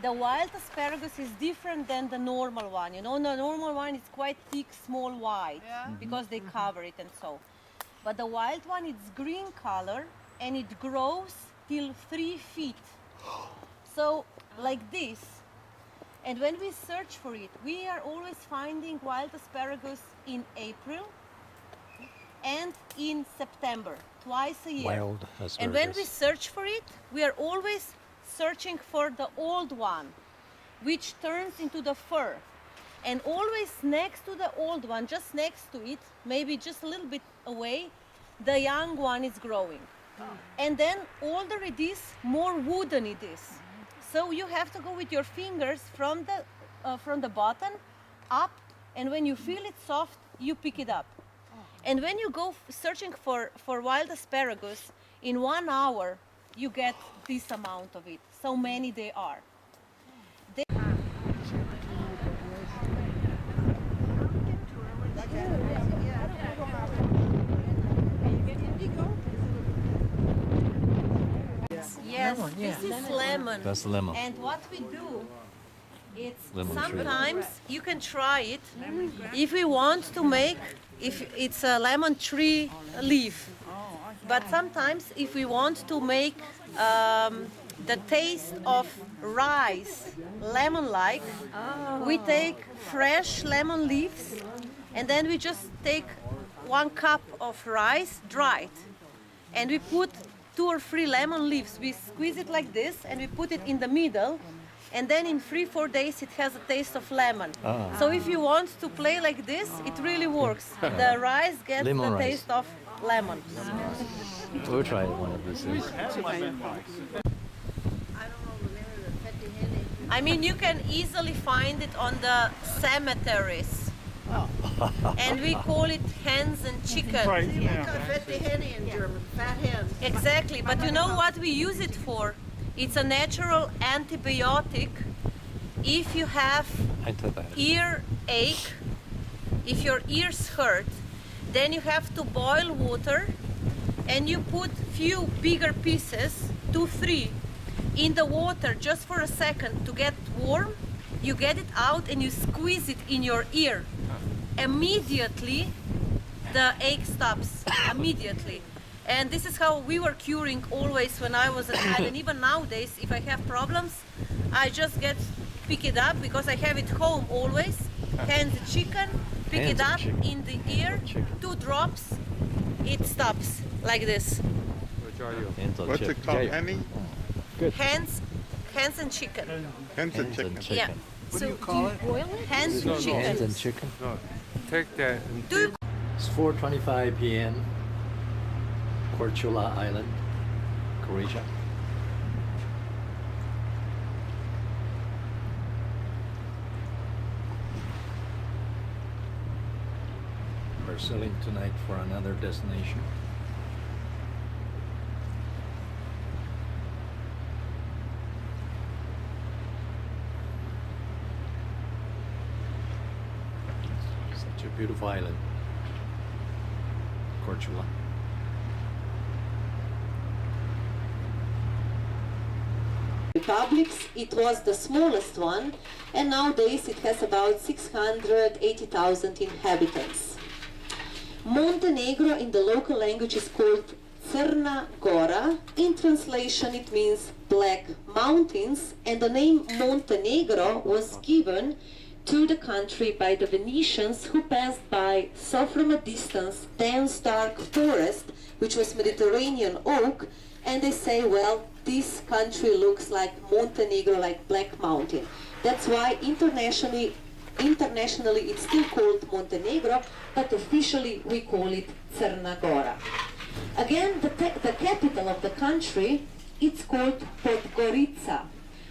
The wild asparagus is different than the normal one. You know, the normal one is quite thick, small, white, because they cover it and so. But the wild one, it's green color and it grows till 3 feet. So, like this. And when we search for it, we are always finding wild asparagus in April and in September, twice a year. Wild asparagus. And when we search for it, we are always searching for the old one, which turns into the fur. And always next to the old one, just next to it, maybe just a little bit away, the young one is growing. And then older it is, more wooden it is. So you have to go with your fingers from the bottom up, and when you feel it soft, you pick it up. And when you go searching for wild asparagus, in 1 hour, you get this amount of it. So many they are. Yes, this is lemon. That's lemon. And what we do, it's Lemon sometimes you can try it if we want to make, if it's a lemon tree leaf. But sometimes if we want to make the taste of rice lemon-like, we take fresh lemon leaves and then we just take 1 cup of rice dried and we put 2 or 3 lemon leaves. We squeeze it like this and we put it in the middle, and then in 3-4 days it has a taste of lemon. So if you want to play like this, it really works. The rice gets Lemon the rice. taste of lemon. We'll try one of these days. I mean, you can easily find it on the cemeteries. And we call it hens and chicken. Fette Henne in German, fat hen. Exactly, but you know what we use it for? It's a natural antibiotic. If you have ear ache, if your ears hurt, then you have to boil water and you put few bigger pieces, 2-3, in the water just for a second to get warm. You get it out and you squeeze it in your ear. Immediately the ache stops, immediately. And this is how we were curing always when I was a child, and even nowadays if I have problems, I just pick it up because I have it home always, hens and chicken, pick it up in the ear, 2 drops, it stops like this. Which are you? What's it called, Henny? Good. Hens and chicken. Hens and chicken. Yeah. What do you call it? Hens and chicken. Hens and chicken. No, take that and Do you It's 4:25 p.m. Korcula Island, Croatia. We're sailing tonight for another destination. Such a beautiful island, Korcula. Republics, it was the smallest one, and nowadays it has about 680,000 inhabitants. Montenegro in the local language is called Crna Gora. In translation it means Black Mountains, and the name Montenegro was given to the country by the Venetians, who passed by, saw from a distance dense dark forest, which was Mediterranean oak, and they say, well, this country looks like Montenegro, like Black Mountain. That's why internationally it's still called Montenegro, but officially we call it Crna Gora. Again, the capital of the country, it's called Podgorica.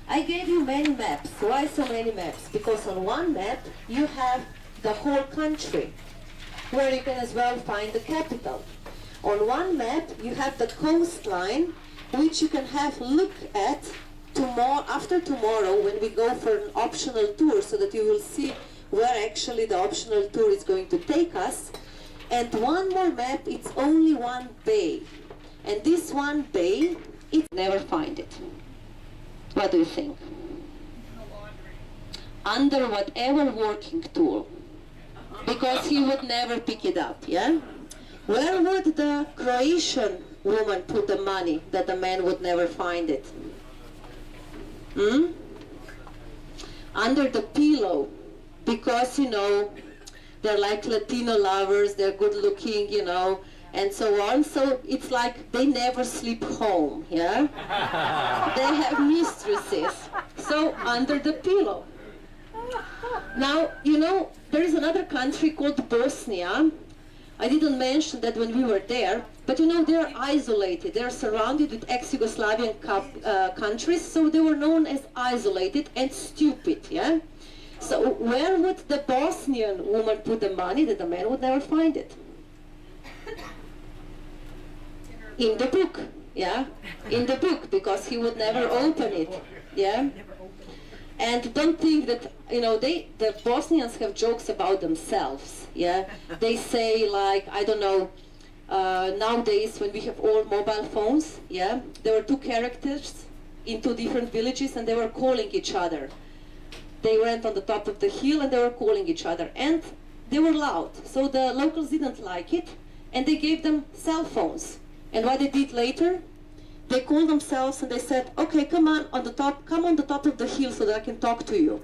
I gave you many maps. Why so many maps? Because on one map you have the whole country, where you can as well find the capital. On one map you have the coastline, which you can have look at after tomorrow when we go for an optional tour, so that you will see where actually the optional tour is going to take us. And one more map, it's only one bay. And this one bay, it never find it. What do you think? under whatever working tool, because he would never pick it up, yeah? Where would the Croatian woman put the money that the man would never find it? Under the pillow, because, you know, they're like Latino lovers, they're good looking, you know, and so on. So it's like they never sleep home, yeah? They have mistresses. So under the pillow. Now, you know, there is another country called Bosnia. I didn't mention that when we were there, but you know, they're isolated. They're surrounded with ex-Yugoslavian countries, so they were known as isolated and stupid, yeah? So where would the Bosnian woman put the money that the man would never find it? In the book, yeah? In the book, because he would never open it, yeah? And don't think that, you know, the Bosnians have jokes about themselves, yeah? They say, like, I don't know, nowadays when we have all mobile phones, yeah? There were two characters in two different villages and they were calling each other. They went on the top of the hill and they were calling each other, and they were loud. So the locals didn't like it and they gave them cell phones. And what they did later, they called themselves and they said, okay, come on the top of the hill so that I can talk to you.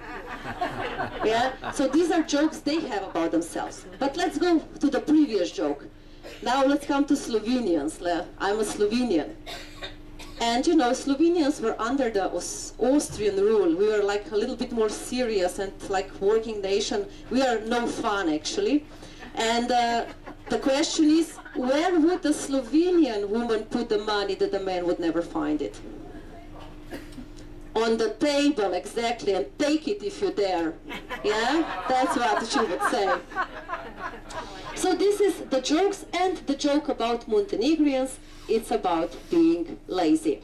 Yeah? So these are jokes they have about themselves. But let's go to the previous joke. Now let's come to Slovenians. I'm a Slovenian. And you know, Slovenians were under the Austrian rule. We were like a little bit more serious and like working nation. We are no fun actually. And the question is, where would the Slovenian woman put the money that the man would never find it? On the table, exactly, and take it if you dare. Yeah? That's what she would say. So this is the jokes, and the joke about Montenegrins, it's about being lazy.